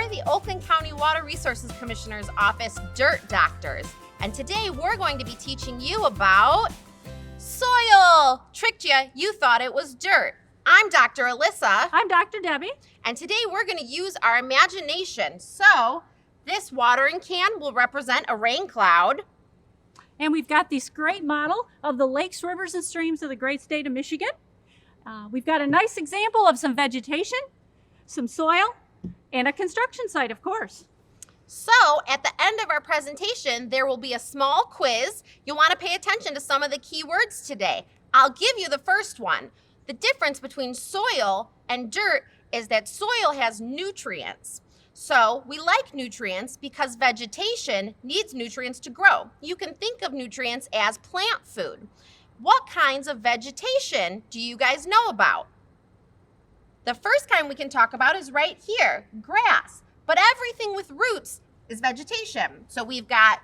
We're the Oakland County Water Resources Commissioner's Office Dirt Doctors, and today we're going to be teaching you about soil. Tricked you, you thought it was dirt. I'm Dr. Alyssa. I'm Dr. Debbie. And today we're going to use our imagination. So this watering can will represent a rain cloud. And we've got this great model of the lakes, rivers, and streams of the great state of Michigan. We've got a nice example of some vegetation, some soil, and a construction site, of course. So at the end of our presentation, there will be a small quiz. You'll want to pay attention to some of the key words today. I'll give you the first one. The difference between soil and dirt is that soil has nutrients. So we like nutrients because vegetation needs nutrients to grow. You can think of nutrients as plant food. What kinds of vegetation do you guys know about? The first kind we can talk about is right here, grass. But everything with roots is vegetation. So we've got,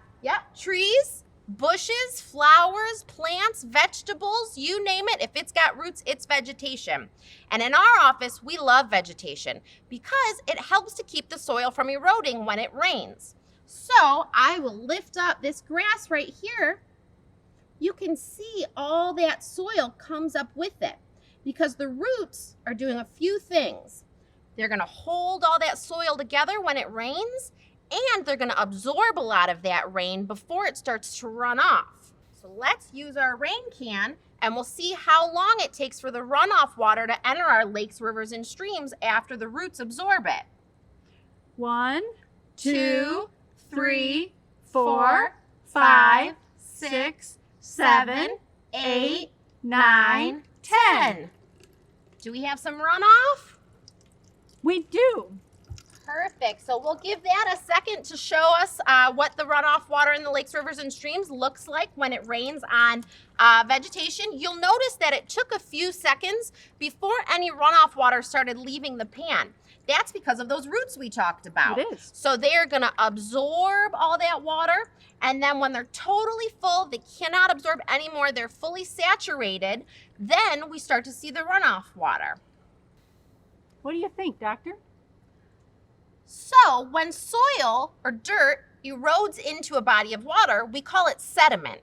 trees, bushes, flowers, plants, vegetables, you name it. If it's got roots, it's vegetation. And in our office, we love vegetation because it helps to keep the soil from eroding when it rains. So I will lift up this grass right here. You can see all that soil comes up with it because the roots are doing a few things. They're going to hold all that soil together when it rains, and they're going to absorb a lot of that rain before it starts to run off. So let's use our rain can, and we'll see how long it takes for the runoff water to enter our lakes, rivers, and streams after the roots absorb it. 1, 2, 3, 4, 5, 6, 7, 8, 9, 10. Do we have some runoff? We do. Perfect. So we'll give that a second to show us what the runoff water in the lakes, rivers, and streams looks like when it rains on vegetation. You'll notice that it took a few seconds before any runoff water started leaving the pan. That's because of those roots we talked about. It is. So they're going to absorb all that water, and then when they're totally full, they cannot absorb anymore, they're fully saturated, then we start to see the runoff water. What do you think, Doctor? So when soil or dirt erodes into a body of water, we call it sediment.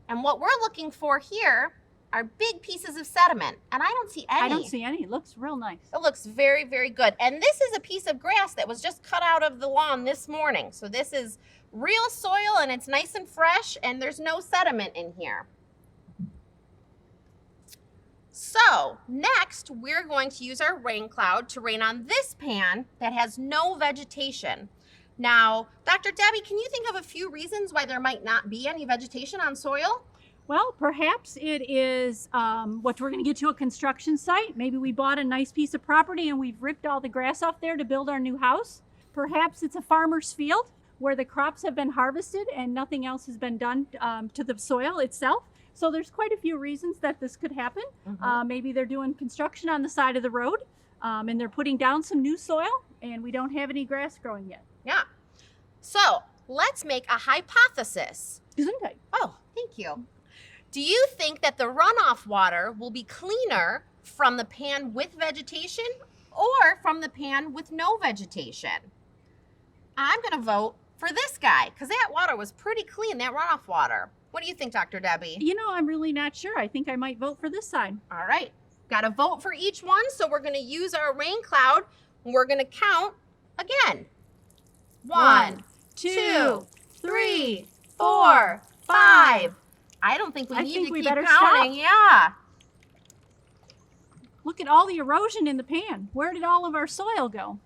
And what we're looking for here are big pieces of sediment. And I don't see any. I don't see any. It looks real nice. It looks very, very good. And this is a piece of grass that was just cut out of the lawn this morning. So this is real soil and it's nice and fresh and there's no sediment in here. So next, we're going to use our rain cloud to rain on this pan that has no vegetation. Now, Dr. Debbie, can you think of a few reasons why there might not be any vegetation on soil? Well, perhaps it is what we're going to get to a construction site. Maybe we bought a nice piece of property and we've ripped all the grass off there to build our new house. Perhaps it's a farmer's field where the crops have been harvested and nothing else has been done to the soil itself. So there's quite a few reasons that this could happen. Maybe they're doing construction on the side of the road and they're putting down some new soil and we don't have any grass growing yet. Yeah. So let's make a hypothesis. Gesundheit. Oh, thank you. Do you think that the runoff water will be cleaner from the pan with vegetation or from the pan with no vegetation? I'm going to vote for this guy because that water was pretty clean, that runoff water. What do you think, Dr. Debbie? You know, I'm really not sure. I think I might vote for this side. All right. Got to vote for each one. So we're going to use our rain cloud. And we're going to count again. 1, 2, 3, 4, 5. I don't think we need to keep counting. Stop. Yeah. Look at all the erosion in the pan. Where did all of our soil go?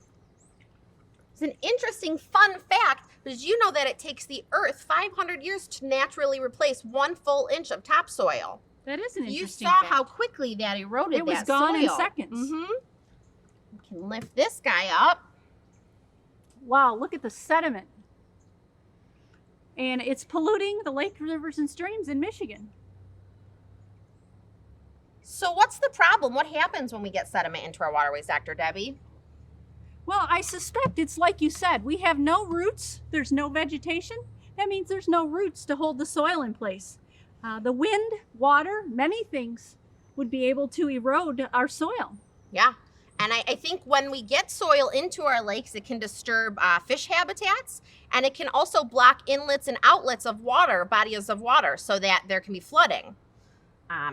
It's an interesting fun fact. Did you know that it takes the earth 500 years to naturally replace 1 full inch of topsoil? That is an interesting You saw fact. how quickly that eroded it was that gone in soil. seconds. We can lift this guy up. Wow, look at the sediment. And it's polluting the lakes, rivers, and streams in Michigan. So what's the problem? What happens when we get sediment into our waterways, Dr. Debbie? Well, I suspect it's like you said. We have no roots. There's no vegetation. That means there's no roots to hold the soil in place. The wind, water, many things would be able to erode our soil. Yeah. And I think when we get soil into our lakes, it can disturb fish habitats, and it can also block inlets and outlets of water, bodies of water, so that there can be flooding.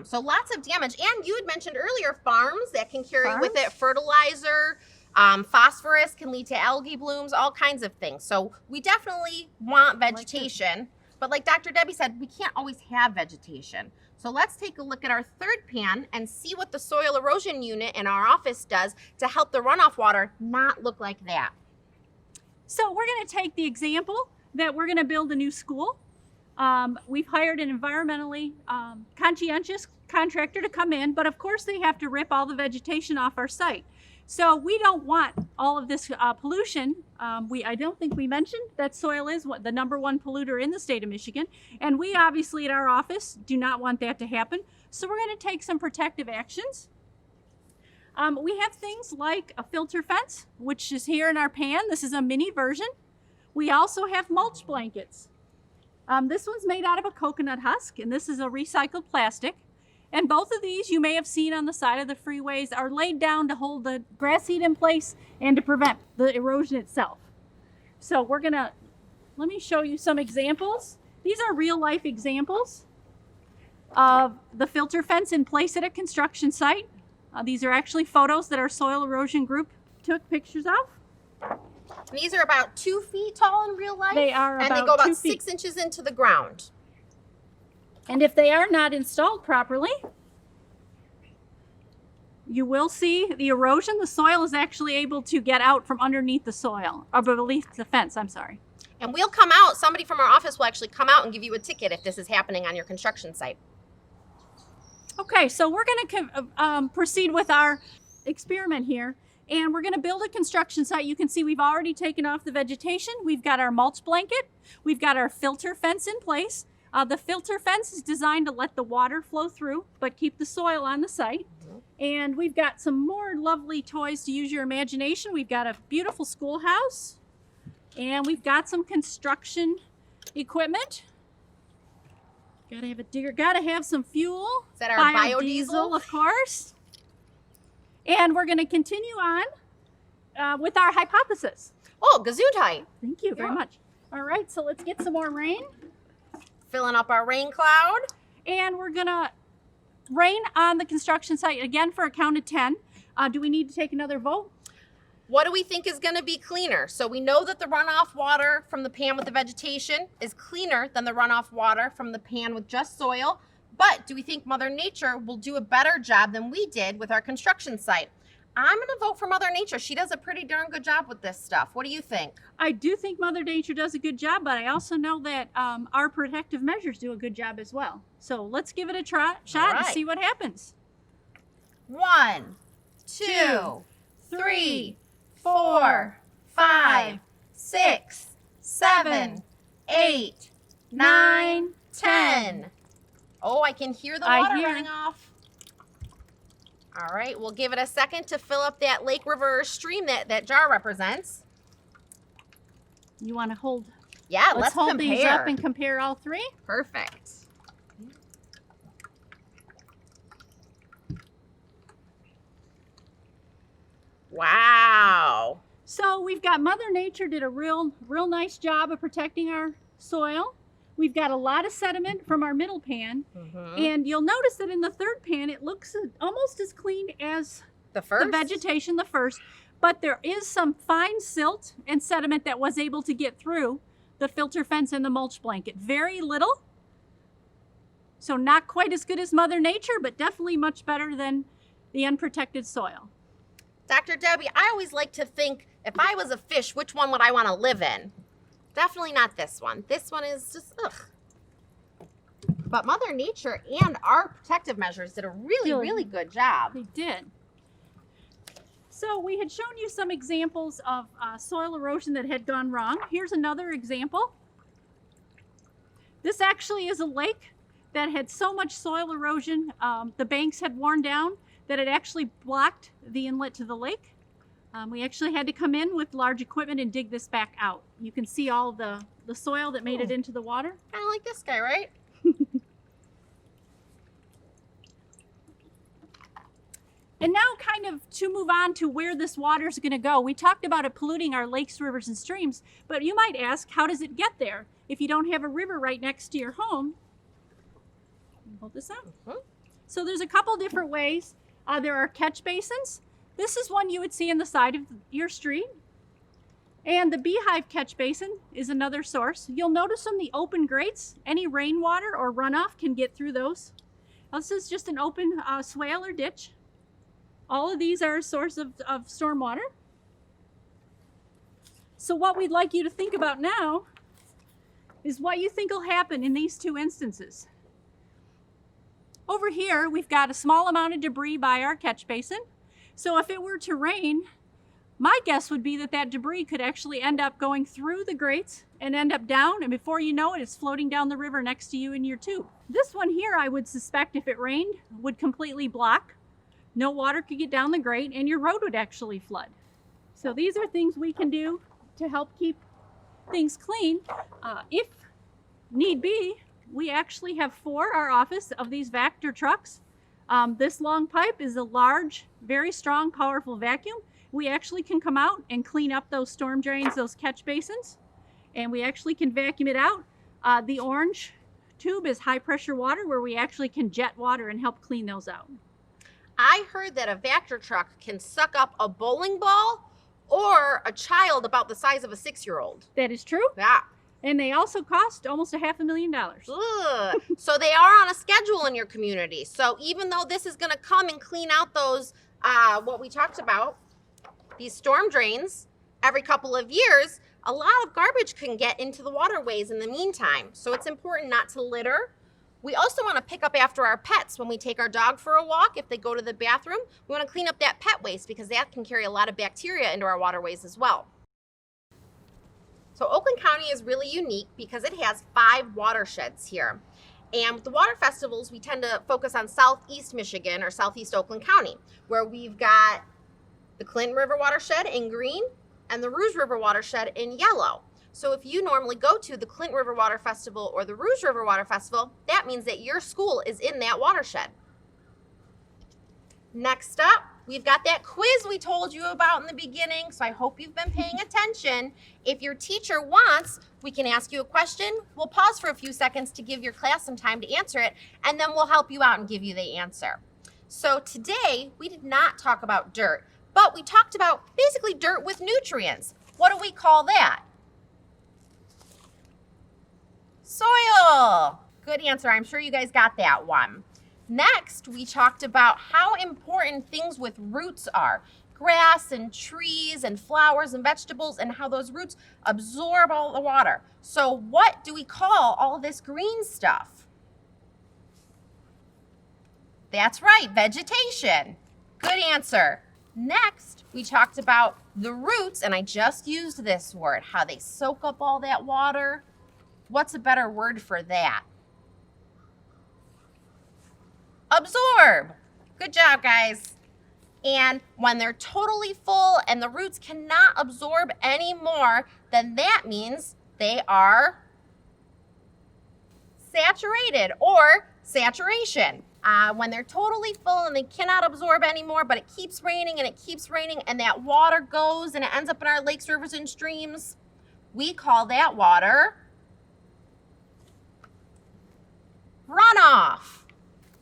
So lots of damage. And you had mentioned earlier farms that can carry with it fertilizer, phosphorus can lead to algae blooms, all kinds of things. So we definitely want vegetation. But like Dr. Debbie said, we can't always have vegetation. So let's take a look at our third pan and see what the soil erosion unit in our office does to help the runoff water not look like that. So we're going to take the example that we're going to build a new school. We've hired an environmentally conscientious contractor to come in, but of course they have to rip all the vegetation off our site. So we don't want all of this pollution. I don't think we mentioned that soil is the #1 polluter in the state of Michigan. And we obviously at our office do not want that to happen. So we're going to take some protective actions. We have things like a filter fence, which is here in our pan. This is a mini version. We also have mulch blankets. This one's made out of a coconut husk, and this is a recycled plastic. And both of these you may have seen on the side of the freeways are laid down to hold the grass seed in place and to prevent the erosion itself. So let me show you some examples. These are real life examples of the filter fence in place at a construction site. These are actually photos that our soil erosion group took pictures of. These are about 2 feet tall in real life. They are and they about go about 2 feet. 6 inches into the ground. And if they are not installed properly, you will see the erosion. The soil is actually able to get out from underneath the soil, or beneath the fence, I'm sorry. And we'll come out, somebody from our office will actually come out and give you a ticket if this is happening on your construction site. Okay, so we're going to proceed with our experiment here. And we're going to build a construction site. You can see we've already taken off the vegetation. We've got our mulch blanket. We've got our filter fence in place. The filter fence is designed to let the water flow through, but keep the soil on the site. And we've got some more lovely toys to use your imagination. We've got a beautiful schoolhouse. And we've got some construction equipment. Gotta have a digger, gotta have some fuel. Is that our biodiesel? Of course. And we're gonna continue on with our hypothesis. Oh, Gesundheit. Thank you very much. All right, so let's get some more rain. Filling up our rain cloud. And we're gonna rain on the construction site again for a count of 10. Do we need to take another vote? What do we think is going to be cleaner? So we know that the runoff water from the pan with the vegetation is cleaner than the runoff water from the pan with just soil. But do we think Mother Nature will do a better job than we did with our construction site? I'm going to vote for Mother Nature. She does a pretty darn good job with this stuff. What do you think? I do think Mother Nature does a good job, but I also know that our protective measures do a good job as well. So let's give it a shot and see what happens. 1, 2, 3, 4, 5, 6, 7, 8, 9, 10. Oh, I can hear the water running off. All right, we'll give it a second to fill up that lake, river, or stream that jar represents. You want to hold? Yeah, let's hold compare these up and compare all three. Perfect. Wow. So we've got Mother Nature did a real nice job of protecting our soil. We've got a lot of sediment from our middle pan. And you'll notice that in the third pan, it looks almost as clean as the vegetation, the first. But there is some fine silt and sediment that was able to get through the filter fence and the mulch blanket. Very little. So not quite as good as Mother Nature, but definitely much better than the unprotected soil. Dr. Debbie, I always like to think, if I was a fish, which one would I want to live in? Definitely not this one. This one is just, ugh. But Mother Nature and our protective measures did a really good job. They did. So we had shown you some examples of soil erosion that had gone wrong. Here's another example. This actually is a lake that had so much soil erosion, the banks had worn down, that it actually blocked the inlet to the lake. We actually had to come in with large equipment and dig this back out. You can see all the soil that made it into the water. Kind of like this guy, right? And now kind of to move on to where this water is going to go. We talked about it polluting our lakes, rivers, and streams, but you might ask, how does it get there? If you don't have a river right next to your home, hold this up. So there's a couple different ways. There are catch basins. This is one you would see on the side of your street. And the Beehive catch basin is another source. You'll notice on the open grates, any rainwater or runoff can get through those. This is just an open swale or ditch. All of these are a source of stormwater. So what we'd like you to think about now is what you think will happen in these two instances. Over here, we've got a small amount of debris by our catch basin. So if it were to rain, my guess would be that that debris could actually end up going through the grates and end up down, and before you know it, it's floating down the river next to you in your tube. This one here, I would suspect if it rained, would completely block. No water could get down the grate, and your road would actually flood. So these are things we can do to help keep things clean. If need be, we actually have for our office of these Vactor trucks. This long pipe is a large, very strong, powerful vacuum. We actually can come out and clean up those storm drains, those catch basins, and we actually can vacuum it out. The orange tube is high pressure water where we actually can jet water and help clean those out. I heard that a Vactor truck can suck up a bowling ball or a child about the size of a 6-year-old. That is true. Yeah. And they also cost almost $500,000. Ugh. So they are on a schedule in your community. So even though this is going to come and clean out those, what we talked about, these storm drains every couple of years, a lot of garbage can get into the waterways in the meantime. So it's important not to litter. We also want to pick up after our pets when we take our dog for a walk. If they go to the bathroom, we want to clean up that pet waste because that can carry a lot of bacteria into our waterways as well. So Oakland County is really unique because it has 5 watersheds here. And with the water festivals, we tend to focus on Southeast Michigan or Southeast Oakland County, where we've got the Clinton River watershed in green and the Rouge River watershed in yellow. So if you normally go to the Clinton River Water Festival or the Rouge River Water Festival, that means that your school is in that watershed. Next up, we've got that quiz we told you about in the beginning, so I hope you've been paying attention. If your teacher wants, we can ask you a question. We'll pause for a few seconds to give your class some time to answer it, and then we'll help you out and give you the answer. So today, we did not talk about dirt, but we talked about basically dirt with nutrients. What do we call that? Soil. Good answer. I'm sure you guys got that one. Next, we talked about how important things with roots are. Grass and trees and flowers and vegetables, and how those roots absorb all the water. So what do we call all this green stuff? That's right, vegetation. Good answer. Next, we talked about the roots, and I just used this word, how they soak up all that water. What's a better word for that? Absorb. Good job, guys. And when they're totally full and the roots cannot absorb any more, then that means they are saturated or saturation. When they're totally full and they cannot absorb anymore, but it keeps raining and it keeps raining and that water goes and it ends up in our lakes, rivers, and streams, we call that water runoff.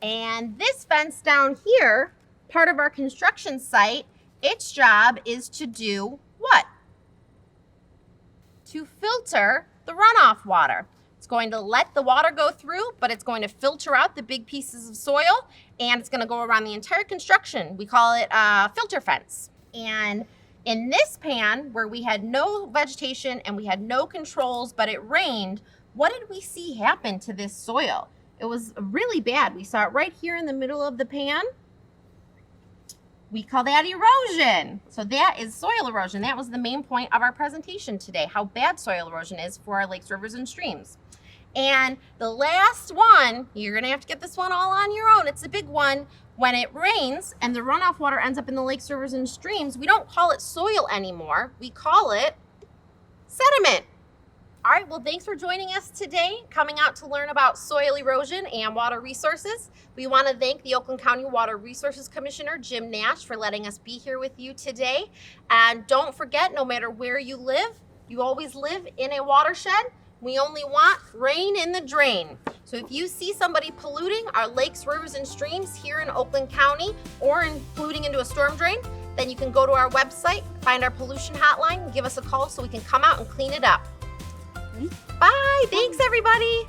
And this fence down here, part of our construction site, its job is to do what? To filter the runoff water. It's going to let the water go through, but it's going to filter out the big pieces of soil, and it's going to go around the entire construction. We call it a filter fence. And in this pan, where we had no vegetation and we had no controls, but it rained, what did we see happen to this soil? It was really bad. We saw it right here in the middle of the pan. We call that erosion. So that is soil erosion. That was the main point of our presentation today, how bad soil erosion is for our lakes, rivers, and streams. And the last one, you're gonna have to get this one all on your own. It's a big one. When it rains and the runoff water ends up in the lakes, rivers, and streams, we don't call it soil anymore. We call it sediment. All right, well, thanks for joining us today, coming out to learn about soil erosion and water resources. We want to thank the Oakland County Water Resources Commissioner, Jim Nash, for letting us be here with you today. And don't forget, no matter where you live, you always live in a watershed. We only want rain in the drain. So if you see somebody polluting our lakes, rivers, and streams here in Oakland County or polluting into a storm drain, then you can go to our website, find our pollution hotline, and give us a call so we can come out and clean it up. Bye. Thanks, everybody.